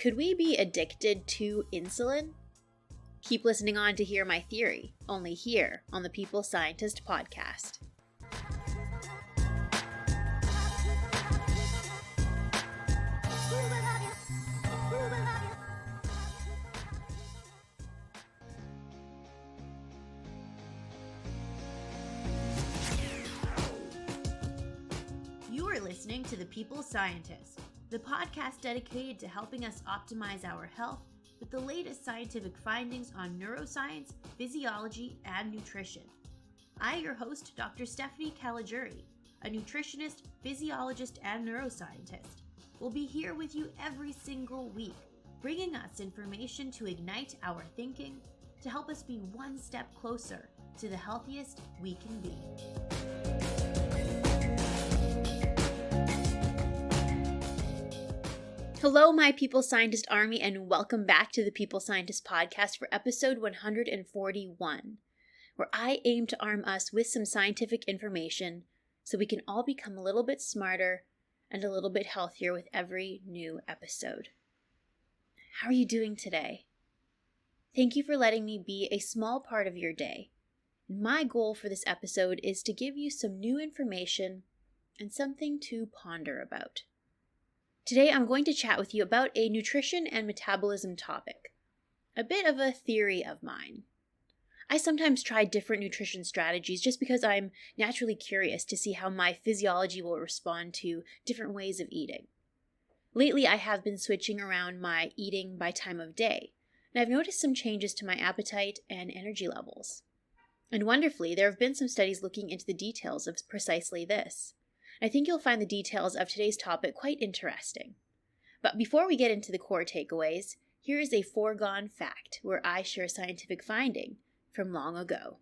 Could we be addicted to insulin? Keep listening on to hear my theory, only here on the People Scientist podcast. You are listening to the People Scientist, the podcast dedicated to helping us optimize our health with the latest scientific findings on neuroscience, physiology, and nutrition. I, your host, Dr. Stephanie Caligiuri, a nutritionist, physiologist, and neuroscientist, will be here with you every single week, bringing us information to ignite our thinking, to help us be one step closer to the healthiest we can be. Hello, my People Scientist Army, and welcome back to the People Scientist Podcast for episode 141, where I aim to arm us with some scientific information so we can all become a little bit smarter and a little bit healthier with every new episode. How are you doing today? Thank you for letting me be a small part of your day. My goal for this episode is to give you some new information and something to ponder about. Today, I'm going to chat with you about a nutrition and metabolism topic, a bit of a theory of mine. I sometimes try different nutrition strategies just because I'm naturally curious to see how my physiology will respond to different ways of eating. Lately, I have been switching around my eating by time of day, and I've noticed some changes to my appetite and energy levels. And wonderfully, there have been some studies looking into the details of precisely this. I think you'll find the details of today's topic quite interesting. But before we get into the core takeaways, here is a foregone fact where I share a scientific finding from long ago.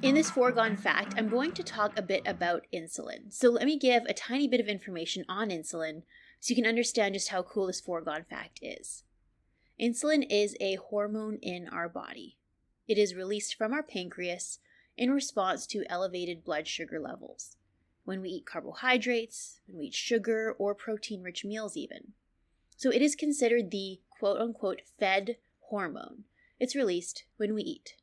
In this foregone fact, I'm going to talk a bit about insulin. So let me give a tiny bit of information on insulin so you can understand just how cool this foregone fact is. Insulin is a hormone in our body. It is released from our pancreas in response to elevated blood sugar levels, when we eat carbohydrates, when we eat sugar, or protein-rich meals even. So it is considered the quote-unquote fed hormone. It's released when we eat.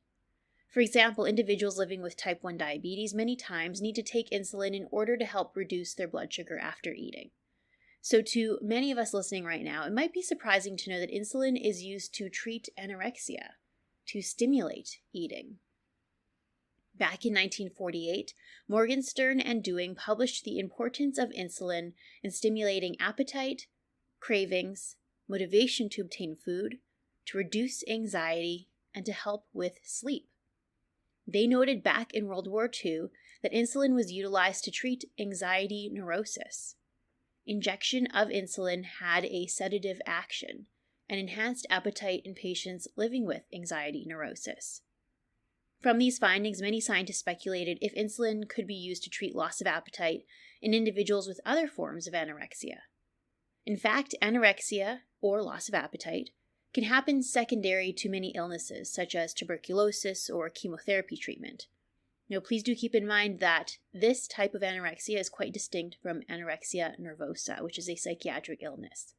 For example, individuals living with type 1 diabetes many times need to take insulin in order to help reduce their blood sugar after eating. So to many of us listening right now, it might be surprising to know that insulin is used to treat anorexia, to stimulate eating. Back in 1948, Morgenstern and Dewing published the importance of insulin in stimulating appetite, cravings, motivation to obtain food, to reduce anxiety, and to help with sleep. They noted back in World War II that insulin was utilized to treat anxiety neurosis. Injection of insulin had a sedative action and enhanced appetite in patients living with anxiety neurosis. From these findings, many scientists speculated if insulin could be used to treat loss of appetite in individuals with other forms of anorexia. In fact, anorexia, or loss of appetite, can happen secondary to many illnesses, such as tuberculosis or chemotherapy treatment. Now, please do keep in mind that this type of anorexia is quite distinct from anorexia nervosa, which is a psychiatric illness.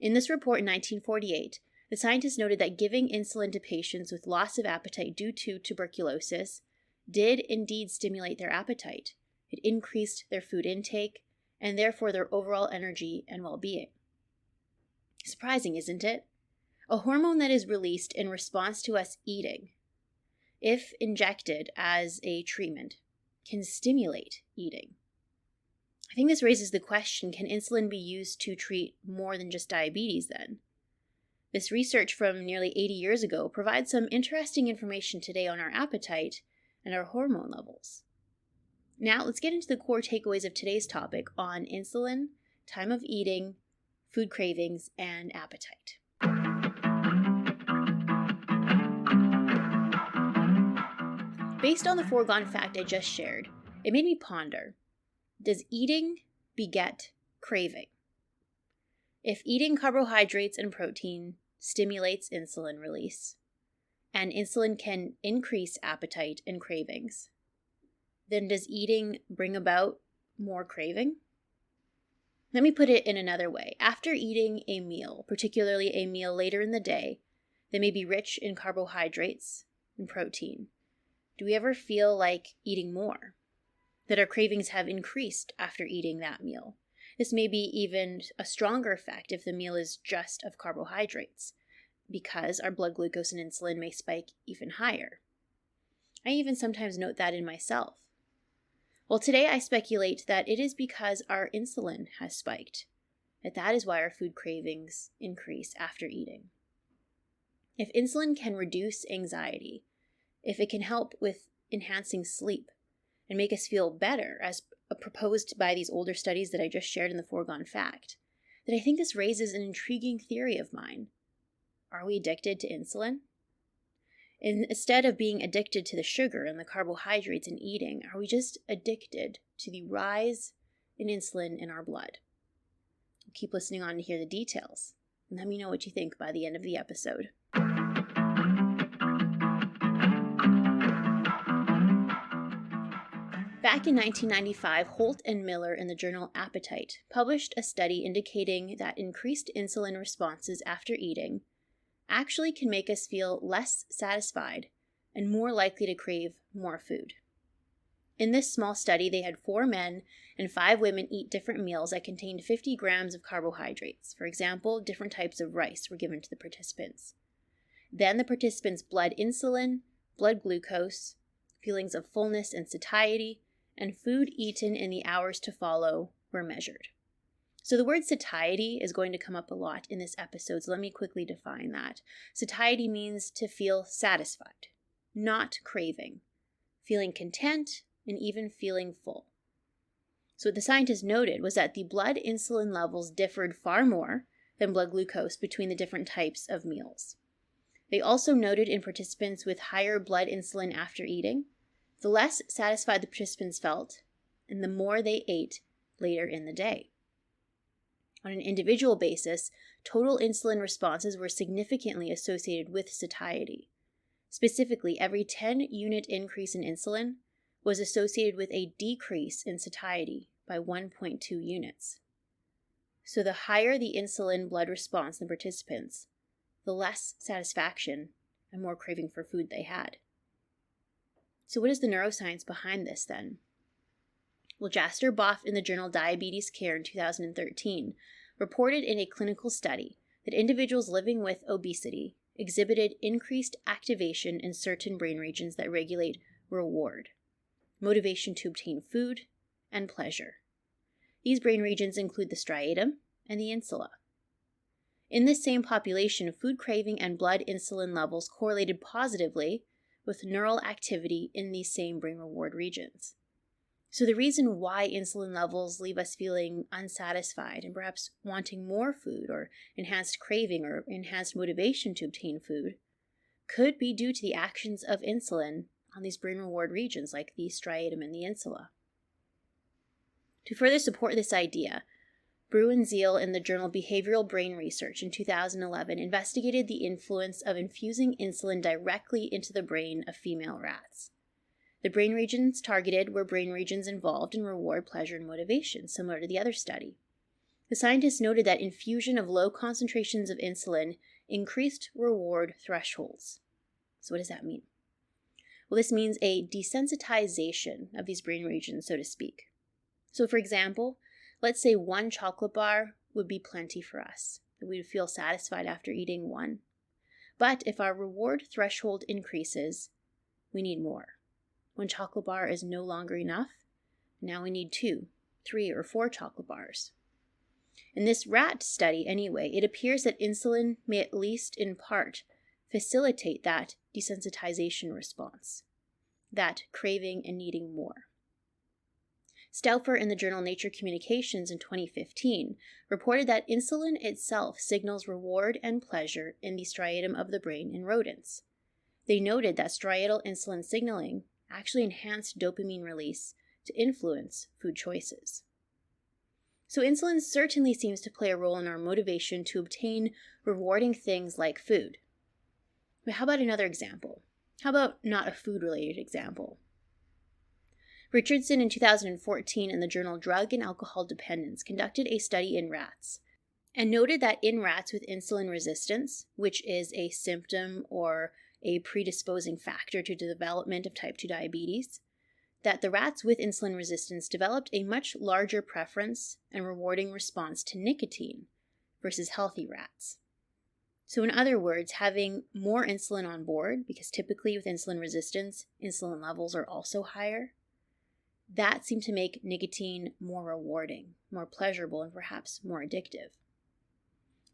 In this report in 1948, the scientists noted that giving insulin to patients with loss of appetite due to tuberculosis did indeed stimulate their appetite. It increased their food intake, and therefore their overall energy and well-being. Surprising, isn't it? A hormone that is released in response to us eating, if injected as a treatment, can stimulate eating. I think this raises the question, can insulin be used to treat more than just diabetes then? This research from nearly 80 years ago provides some interesting information today on our appetite and our hormone levels. Now let's get into the core takeaways of today's topic on insulin, time of eating, food cravings, and appetite. Based on the foregone fact I just shared, it made me ponder. Does eating beget craving? If eating carbohydrates and protein stimulates insulin release, and insulin can increase appetite and cravings, then does eating bring about more craving? Let me put it in another way. After eating a meal, particularly a meal later in the day, that may be rich in carbohydrates and protein, do we ever feel like eating more? That our cravings have increased after eating that meal? This may be even a stronger effect if the meal is just of carbohydrates, because our blood glucose and insulin may spike even higher. I even sometimes note that in myself. Well, today I speculate that it is because our insulin has spiked, that is why our food cravings increase after eating. If insulin can reduce anxiety, if it can help with enhancing sleep and make us feel better, as proposed by these older studies that I just shared in the foregone fact, then I think this raises an intriguing theory of mine. Are we addicted to insulin? Instead of being addicted to the sugar and the carbohydrates in eating, are we just addicted to the rise in insulin in our blood? Keep listening on to hear the details, and let me know what you think by the end of the episode. Back in 1995, Holt and Miller in the journal Appetite published a study indicating that increased insulin responses after eating actually can make us feel less satisfied and more likely to crave more food. In this small study, they had 4 men and 5 women eat different meals that contained 50 grams of carbohydrates. For example, different types of rice were given to the participants. Then the participants' blood insulin, blood glucose, feelings of fullness and satiety, and food eaten in the hours to follow were measured. So the word satiety is going to come up a lot in this episode, so let me quickly define that. Satiety means to feel satisfied, not craving, feeling content, and even feeling full. So what the scientists noted was that the blood insulin levels differed far more than blood glucose between the different types of meals. They also noted in participants with higher blood insulin after eating, the less satisfied the participants felt, and the more they ate later in the day. On an individual basis, total insulin responses were significantly associated with satiety. Specifically, every 10-unit increase in insulin was associated with a decrease in satiety by 1.2 units. So the higher the insulin blood response in participants, the less satisfaction and more craving for food they had. So what is the neuroscience behind this then? Well, Jaster Boff in the journal Diabetes Care in 2013 reported in a clinical study that individuals living with obesity exhibited increased activation in certain brain regions that regulate reward, motivation to obtain food, and pleasure. These brain regions include the striatum and the insula. In this same population, food craving and blood insulin levels correlated positively with neural activity in these same brain reward regions. So the reason why insulin levels leave us feeling unsatisfied and perhaps wanting more food or enhanced craving or enhanced motivation to obtain food could be due to the actions of insulin on these brain reward regions like the striatum and the insula. To further support this idea, Brew and Zeal in the journal Behavioral Brain Research in 2011 investigated the influence of infusing insulin directly into the brain of female rats. The brain regions targeted were brain regions involved in reward, pleasure, and motivation, similar to the other study. The scientists noted that infusion of low concentrations of insulin increased reward thresholds. So what does that mean? Well, this means a desensitization of these brain regions, so to speak. So for example, let's say 1 chocolate bar would be plenty for us. We would feel satisfied after eating 1. But if our reward threshold increases, we need more. 1 chocolate bar is no longer enough. Now we need 2, 3, or 4 chocolate bars. In this rat study, anyway, it appears that insulin may at least in part facilitate that desensitization response, that craving and needing more. Stauffer in the journal Nature Communications in 2015 reported that insulin itself signals reward and pleasure in the striatum of the brain in rodents. They noted that striatal insulin signaling actually enhanced dopamine release to influence food choices. So insulin certainly seems to play a role in our motivation to obtain rewarding things like food. But how about another example? How about not a food-related example? Richardson in 2014 in the journal Drug and Alcohol Dependence conducted a study in rats and noted that in rats with insulin resistance, which is a symptom or a predisposing factor to the development of type 2 diabetes, that the rats with insulin resistance developed a much larger preference and rewarding response to nicotine versus healthy rats. So in other words, having more insulin on board, because typically with insulin resistance, insulin levels are also higher, that seemed to make nicotine more rewarding, more pleasurable, and perhaps more addictive.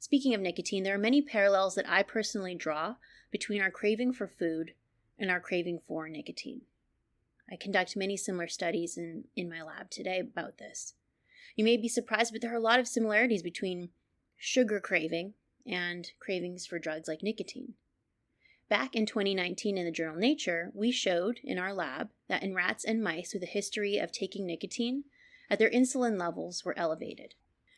Speaking of nicotine, there are many parallels that I personally draw between our craving for food and our craving for nicotine. I conduct many similar studies in my lab today about this. You may be surprised, but there are a lot of similarities between sugar craving and cravings for drugs like nicotine. Back in 2019 in the journal Nature, we showed in our lab that in rats and mice with a history of taking nicotine, that their insulin levels were elevated.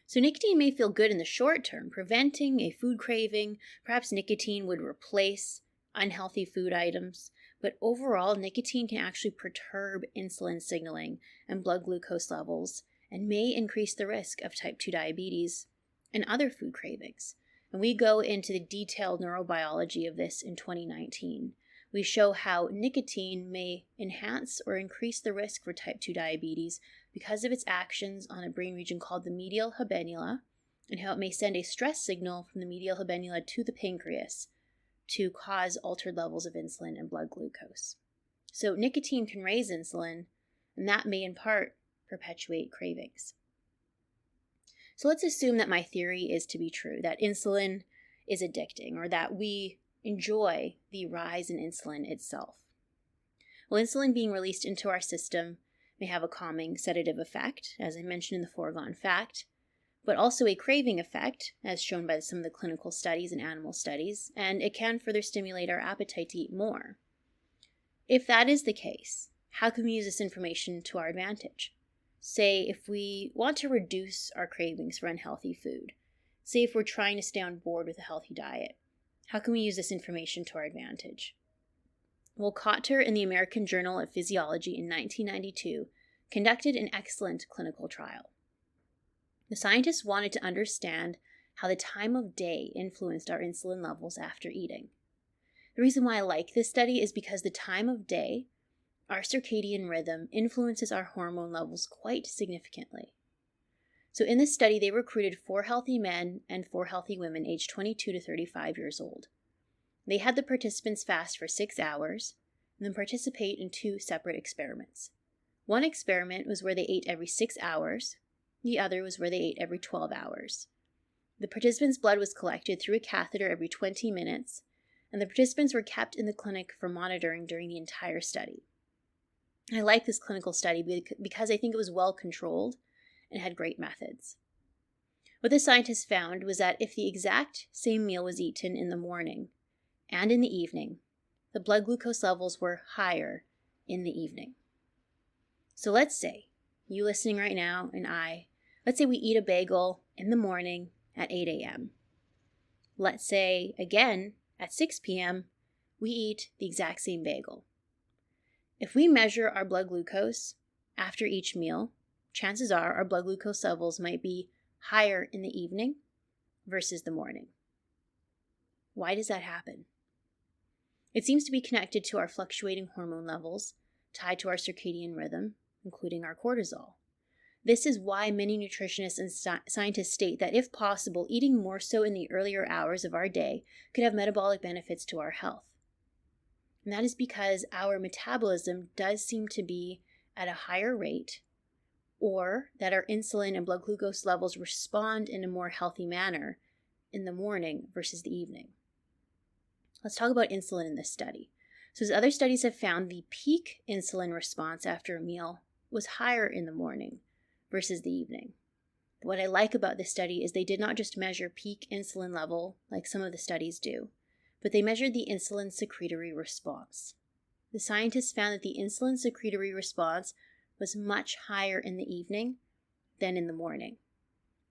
So nicotine may feel good in the short term, preventing a food craving. Perhaps nicotine would replace unhealthy food items, but overall, nicotine can actually perturb insulin signaling and blood glucose levels and may increase the risk of type 2 diabetes and other food cravings. And we go into the detailed neurobiology of this in 2019. We show how nicotine may enhance or increase the risk for type 2 diabetes because of its actions on a brain region called the medial habenula, and how it may send a stress signal from the medial habenula to the pancreas to cause altered levels of insulin and blood glucose. So nicotine can raise insulin, and that may in part perpetuate cravings. So let's assume that my theory is to be true, that insulin is addicting, or that we enjoy the rise in insulin itself. Well, insulin being released into our system may have a calming sedative effect, as I mentioned in the foregone fact, but also a craving effect, as shown by some of the clinical studies and animal studies, and it can further stimulate our appetite to eat more. If that is the case, how can we use this information to our advantage? Say if we want to reduce our cravings for unhealthy food, say if we're trying to stay on board with a healthy diet, how can we use this information to our advantage? Well, Cotter in the American Journal of Physiology in 1992 conducted an excellent clinical trial. The scientists wanted to understand how the time of day influenced our insulin levels after eating. The reason why I like this study is because the time of day, our circadian rhythm, influences our hormone levels quite significantly. So in this study, they recruited 4 healthy men and 4 healthy women aged 22 to 35 years old. They had the participants fast for 6 hours and then participate in 2 separate experiments. One experiment was where they ate every 6 hours. The other was where they ate every 12 hours. The participants' blood was collected through a catheter every 20 minutes, and the participants were kept in the clinic for monitoring during the entire study. I like this clinical study because I think it was well controlled and had great methods. What the scientists found was that if the exact same meal was eaten in the morning and in the evening, the blood glucose levels were higher in the evening. So let's say, you listening right now and let's say we eat a bagel in the morning at 8 a.m. Let's say, again, at 6 p.m., we eat the exact same bagel. If we measure our blood glucose after each meal, chances are our blood glucose levels might be higher in the evening versus the morning. Why does that happen? It seems to be connected to our fluctuating hormone levels tied to our circadian rhythm, including our cortisol. This is why many nutritionists and scientists state that if possible, eating more so in the earlier hours of our day could have metabolic benefits to our health. And that is because our metabolism does seem to be at a higher rate, or that our insulin and blood glucose levels respond in a more healthy manner in the morning versus the evening. Let's talk about insulin in this study. So as other studies have found, the peak insulin response after a meal was higher in the morning versus the evening. But what I like about this study is they did not just measure peak insulin level like some of the studies do, but they measured the insulin secretory response. The scientists found that the insulin secretory response was much higher in the evening than in the morning.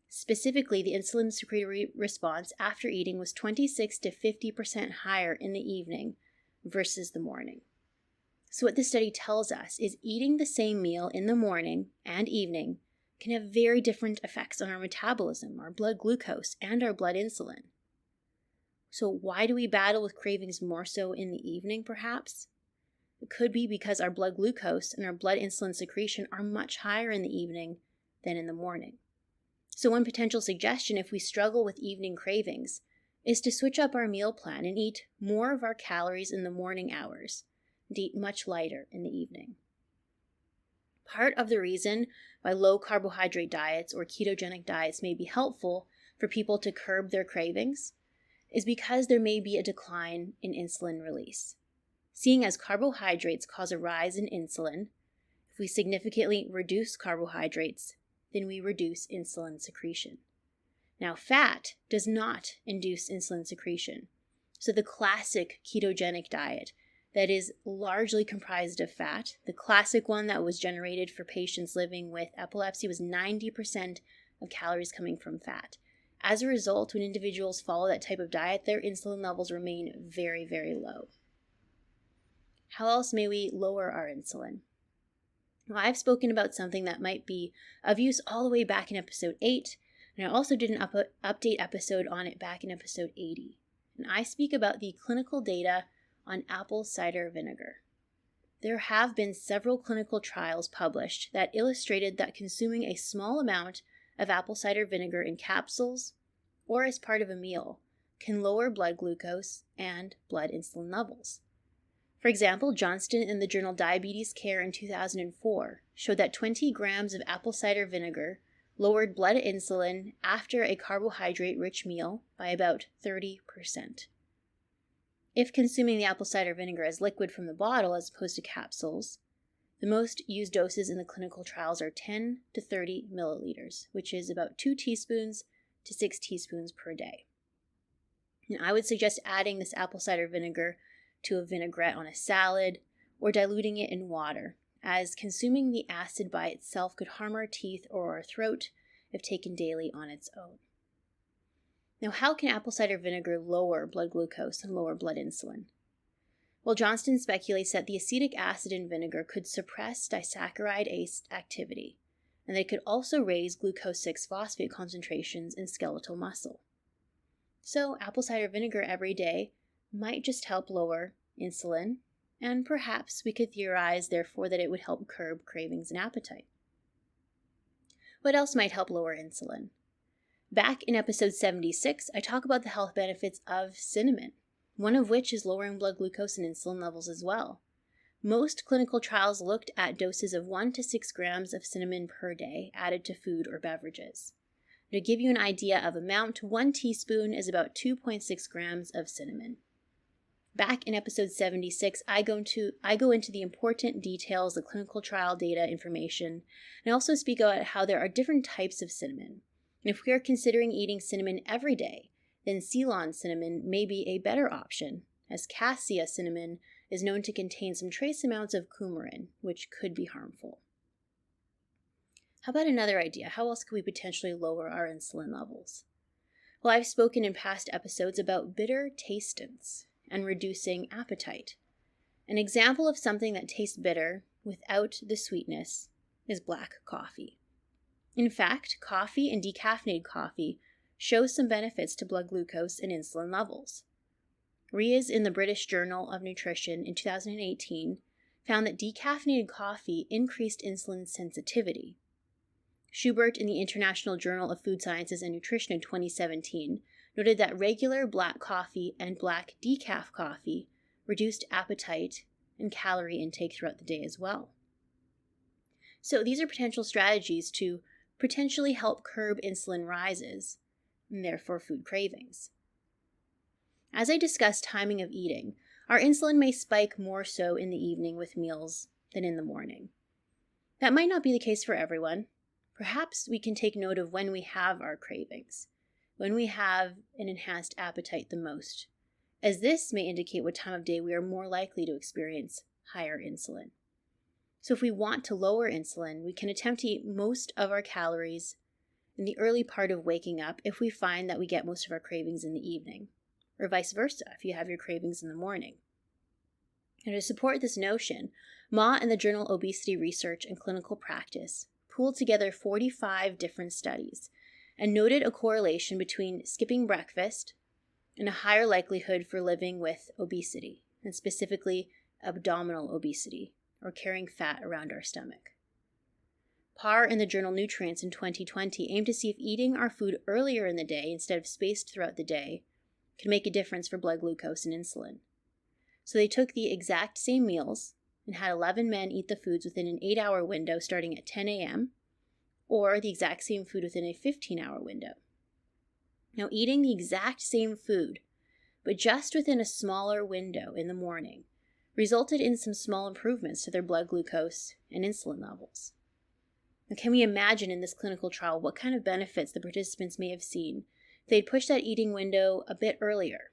Specifically, the insulin secretory response after eating was 26 to 50% higher in the evening versus the morning. So what this study tells us is eating the same meal in the morning and evening can have very different effects on our metabolism, our blood glucose, and our blood insulin. So why do we battle with cravings more so in the evening, perhaps? It could be because our blood glucose and our blood insulin secretion are much higher in the evening than in the morning. So one potential suggestion if we struggle with evening cravings is to switch up our meal plan and eat more of our calories in the morning hours and eat much lighter in the evening. Part of the reason why low carbohydrate diets or ketogenic diets may be helpful for people to curb their cravings is because there may be a decline in insulin release. Seeing as carbohydrates cause a rise in insulin, if we significantly reduce carbohydrates, then we reduce insulin secretion. Now, fat does not induce insulin secretion. So the classic ketogenic diet that is largely comprised of fat, the classic one that was generated for patients living with epilepsy was 90% of calories coming from fat. As a result, when individuals follow that type of diet, their insulin levels remain very, very low. How else may we lower our insulin? Well, I've spoken about something that might be of use all the way back in episode 8, and I also did an update episode on it back in episode 80. And I speak about the clinical data on apple cider vinegar. There have been several clinical trials published that illustrated that consuming a small amount of apple cider vinegar in capsules or as part of a meal can lower blood glucose and blood insulin levels. For example, Johnston in the journal Diabetes Care in 2004 showed that 20 grams of apple cider vinegar lowered blood insulin after a carbohydrate-rich meal by about 30%. If consuming the apple cider vinegar as liquid from the bottle as opposed to capsules, the most used doses in the clinical trials are 10 to 30 milliliters, which is about 2 teaspoons to 6 teaspoons per day. Now, I would suggest adding this apple cider vinegar to a vinaigrette on a salad or diluting it in water, as consuming the acid by itself could harm our teeth or our throat if taken daily on its own. Now, how can apple cider vinegar lower blood glucose and lower blood insulin? Well, Johnston speculates that the acetic acid in vinegar could suppress disaccharide ACE activity, and that it could also raise glucose 6-phosphate concentrations in skeletal muscle. So, apple cider vinegar every day might just help lower insulin, and perhaps we could theorize, therefore, that it would help curb cravings and appetite. What else might help lower insulin? Back in episode 76, I talk about the health benefits of cinnamon, one of which is lowering blood glucose and insulin levels as well. Most clinical trials looked at doses of 1 to 6 grams of cinnamon per day added to food or beverages. To give you an idea of amount, 1 teaspoon is about 2.6 grams of cinnamon. Back in episode 76, I go into the important details, the clinical trial data information, and I also speak about how there are different types of cinnamon. And if we are considering eating cinnamon every day, then Ceylon cinnamon may be a better option, as cassia cinnamon is known to contain some trace amounts of coumarin, which could be harmful. How about another idea? How else could we potentially lower our insulin levels? Well, I've spoken in past episodes about bitter tastants and reducing appetite. An example of something that tastes bitter without the sweetness is black coffee. In fact, coffee and decaffeinated coffee show some benefits to blood glucose and insulin levels. Riaz in the British Journal of Nutrition in 2018 found that decaffeinated coffee increased insulin sensitivity. Schubert in the International Journal of Food Sciences and Nutrition in 2017 noted that regular black coffee and black decaf coffee reduced appetite and calorie intake throughout the day as well. So these are potential strategies to potentially help curb insulin rises and therefore food cravings. As I discussed timing of eating, our insulin may spike more so in the evening with meals than in the morning. That might not be the case for everyone. Perhaps we can take note of when we have our cravings, when we have an enhanced appetite the most, as this may indicate what time of day we are more likely to experience higher insulin. So if we want to lower insulin, we can attempt to eat most of our calories in the early part of waking up if we find that we get most of our cravings in the evening, or vice versa if you have your cravings in the morning. And to support this notion, Ma and the journal Obesity Research and Clinical Practice pooled together 45 different studies and noted a correlation between skipping breakfast and a higher likelihood for living with obesity, and specifically abdominal obesity, or carrying fat around our stomach. Parr in the journal Nutrients in 2020 aimed to see if eating our food earlier in the day instead of spaced throughout the day could make a difference for blood glucose and insulin. So they took the exact same meals and had 11 men eat the foods within an 8-hour window starting at 10 a.m., or the exact same food within a 15-hour window. Now, eating the exact same food, but just within a smaller window in the morning, resulted in some small improvements to their blood glucose and insulin levels. Now, can we imagine in this clinical trial what kind of benefits the participants may have seen if they'd pushed that eating window a bit earlier?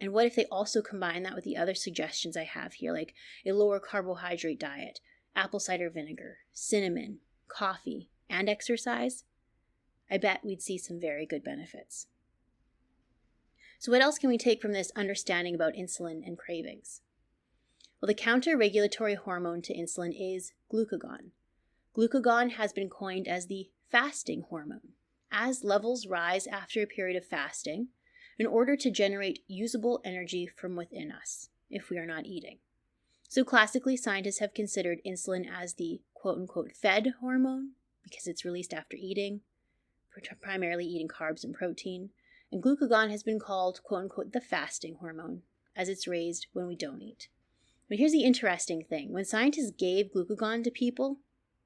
And what if they also combine that with the other suggestions I have here, like a lower carbohydrate diet, apple cider vinegar, cinnamon, coffee, and exercise? I bet we'd see some very good benefits. So what else can we take from this understanding about insulin and cravings? Well, the counter-regulatory hormone to insulin is glucagon. Glucagon has been coined as the fasting hormone, as levels rise after a period of fasting in order to generate usable energy from within us if we are not eating. So classically, scientists have considered insulin as the quote-unquote fed hormone because it's released after eating, primarily eating carbs and protein, and glucagon has been called quote-unquote the fasting hormone as it's raised when we don't eat. But here's the interesting thing. When scientists gave glucagon to people,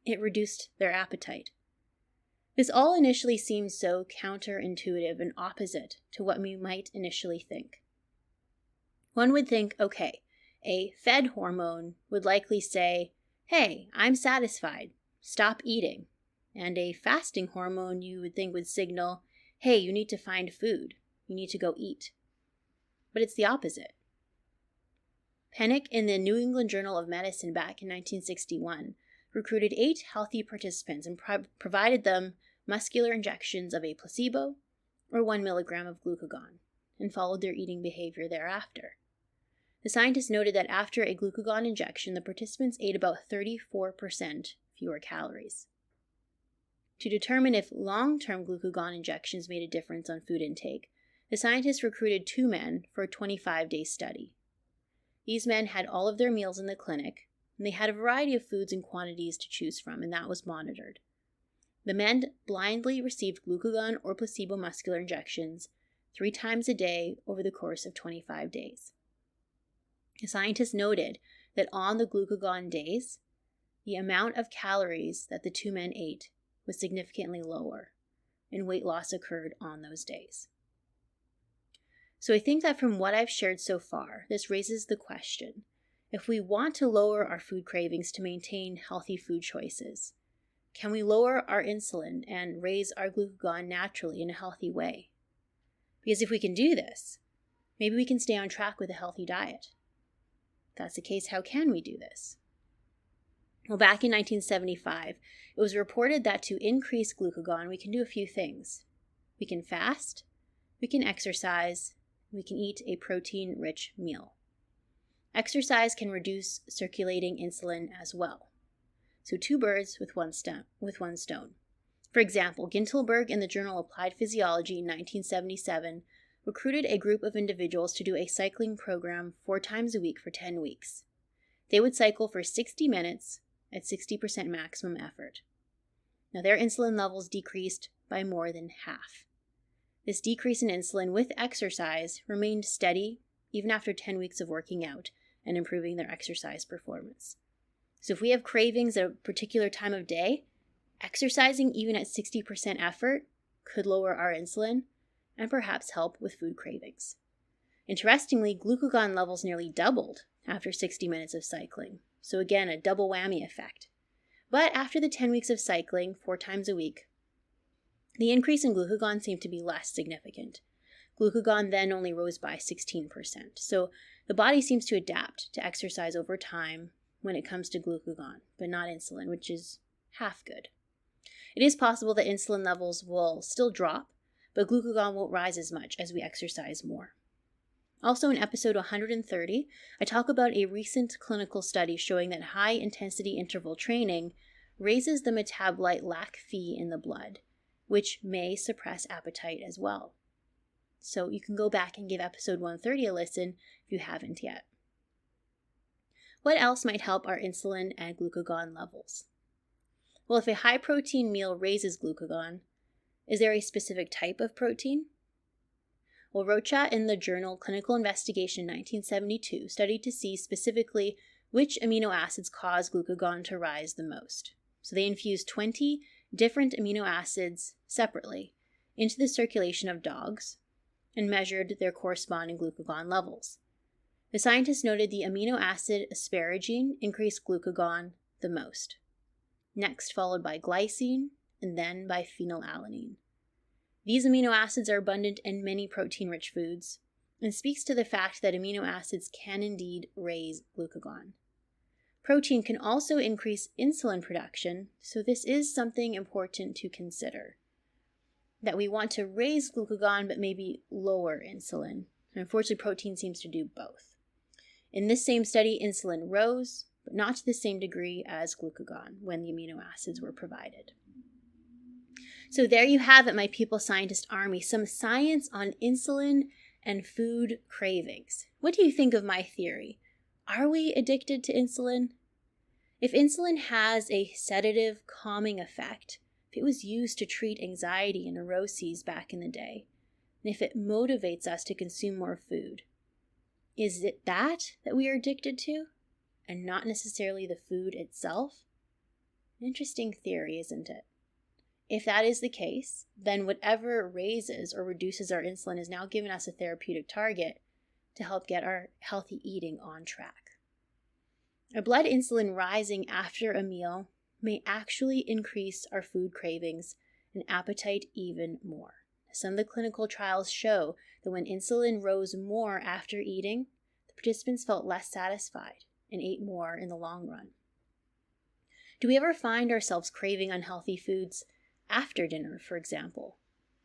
it reduced their appetite. This all initially seems so counterintuitive and opposite to what we might initially think. One would think, okay, a fed hormone would likely say, hey, I'm satisfied, stop eating. And a fasting hormone you would think would signal, hey, you need to find food, you need to go eat. But it's the opposite. Pennick in the New England Journal of Medicine back in 1961 recruited 8 healthy participants and provided them muscular injections of a placebo or 1 milligram of glucagon and followed their eating behavior thereafter. The scientists noted that after a glucagon injection, the participants ate about 34% fewer calories. To determine if long-term glucagon injections made a difference on food intake, the scientists recruited 2 men for a 25-day study. These men had all of their meals in the clinic, and they had a variety of foods and quantities to choose from, and that was monitored. The men blindly received glucagon or placebo muscular injections 3 times a day over the course of 25 days. The scientists noted that on the glucagon days, the amount of calories that the 2 men ate was significantly lower, and weight loss occurred on those days. So I think that from what I've shared so far, this raises the question, if we want to lower our food cravings to maintain healthy food choices, can we lower our insulin and raise our glucagon naturally in a healthy way? Because if we can do this, maybe we can stay on track with a healthy diet. If that's the case, how can we do this? Well, back in 1975, it was reported that to increase glucagon, we can do a few things. We can fast, we can exercise, we can eat a protein-rich meal. Exercise can reduce circulating insulin as well. So 2 birds with one stone. For example, Gintelberg in the journal Applied Physiology in 1977 recruited a group of individuals to do a cycling program 4 times a week for 10 weeks. They would cycle for 60 minutes at 60% maximum effort. Now their insulin levels decreased by more than half. This decrease in insulin with exercise remained steady even after 10 weeks of working out and improving their exercise performance. So if we have cravings at a particular time of day, exercising even at 60% effort could lower our insulin and perhaps help with food cravings. Interestingly, glucagon levels nearly doubled after 60 minutes of cycling. So again, a double whammy effect. But after the 10 weeks of cycling 4 times a week, the increase in glucagon seemed to be less significant. Glucagon then only rose by 16%. So the body seems to adapt to exercise over time when it comes to glucagon, but not insulin, which is half good. It is possible that insulin levels will still drop, but glucagon won't rise as much as we exercise more. Also in episode 130, I talk about a recent clinical study showing that high-intensity interval training raises the metabolite LAC-Phe in the blood, which may suppress appetite as well. So you can go back and give episode 130 a listen if you haven't yet. What else might help our insulin and glucagon levels? Well, if a high-protein meal raises glucagon, is there a specific type of protein? Well, Rocha in the journal Clinical Investigation 1972 studied to see specifically which amino acids cause glucagon to rise the most. So they infused 20 different amino acids separately into the circulation of dogs and measured their corresponding glucagon levels. The scientists noted the amino acid asparagine increased glucagon the most, next followed by glycine, and then by phenylalanine. These amino acids are abundant in many protein-rich foods and speaks to the fact that amino acids can indeed raise glucagon. Protein can also increase insulin production, so this is something important to consider. That we want to raise glucagon but maybe lower insulin. And unfortunately, protein seems to do both. In this same study, insulin rose, but not to the same degree as glucagon when the amino acids were provided. So there you have it, my people scientist army, some science on insulin and food cravings. What do you think of my theory? Are we addicted to insulin? If insulin has a sedative, calming effect, if it was used to treat anxiety and neuroses back in the day, and if it motivates us to consume more food, is it that we are addicted to, and not necessarily the food itself? Interesting theory, isn't it? If that is the case, then whatever raises or reduces our insulin is now giving us a therapeutic target to help get our healthy eating on track. Our blood insulin rising after a meal may actually increase our food cravings and appetite even more. Some of the clinical trials show that when insulin rose more after eating, the participants felt less satisfied and ate more in the long run. Do we ever find ourselves craving unhealthy foods after dinner, for example?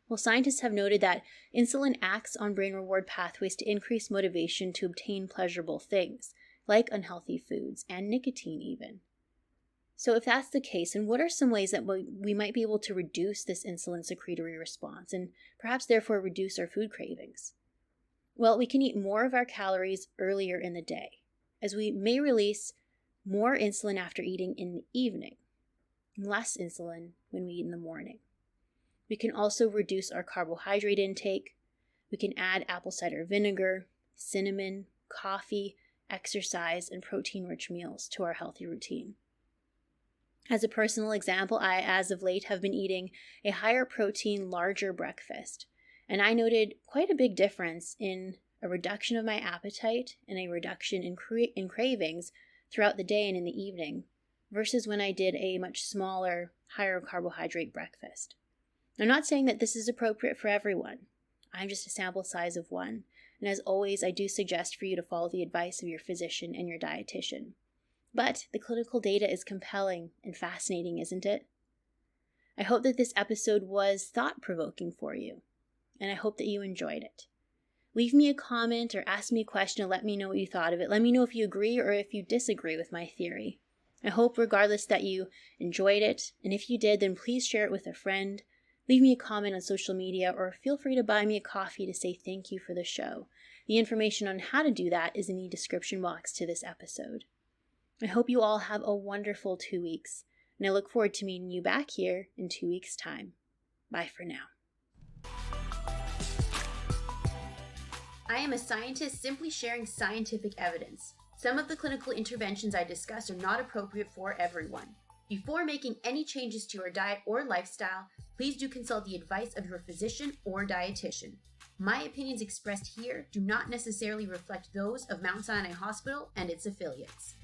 Well, scientists have noted that insulin acts on brain reward pathways to increase motivation to obtain pleasurable things, like unhealthy foods and nicotine even. So if that's the case, then what are some ways that we might be able to reduce this insulin secretory response and perhaps therefore reduce our food cravings? Well, we can eat more of our calories earlier in the day, as we may release more insulin after eating in the evening, and less insulin when we eat in the morning. We can also reduce our carbohydrate intake. We can add apple cider vinegar, cinnamon, coffee, exercise, and protein-rich meals to our healthy routine. As a personal example, I, as of late, have been eating a higher protein, larger breakfast, and I noted quite a big difference in a reduction of my appetite and a reduction in cravings throughout the day and in the evening, versus when I did a much smaller, higher carbohydrate breakfast. I'm not saying that this is appropriate for everyone. I'm just a sample size of one, and as always, I do suggest for you to follow the advice of your physician and your dietitian. But the clinical data is compelling and fascinating, isn't it? I hope that this episode was thought-provoking for you, and I hope that you enjoyed it. Leave me a comment or ask me a question and let me know what you thought of it. Let me know if you agree or if you disagree with my theory. I hope regardless that you enjoyed it, and if you did, then please share it with a friend. Leave me a comment on social media or feel free to buy me a coffee to say thank you for the show. The information on how to do that is in the description box to this episode. I hope you all have a wonderful 2 weeks, and I look forward to meeting you back here in 2 weeks' time. Bye for now. I am a scientist simply sharing scientific evidence. Some of the clinical interventions I discuss are not appropriate for everyone. Before making any changes to your diet or lifestyle, please do consult the advice of your physician or dietitian. My opinions expressed here do not necessarily reflect those of Mount Sinai Hospital and its affiliates.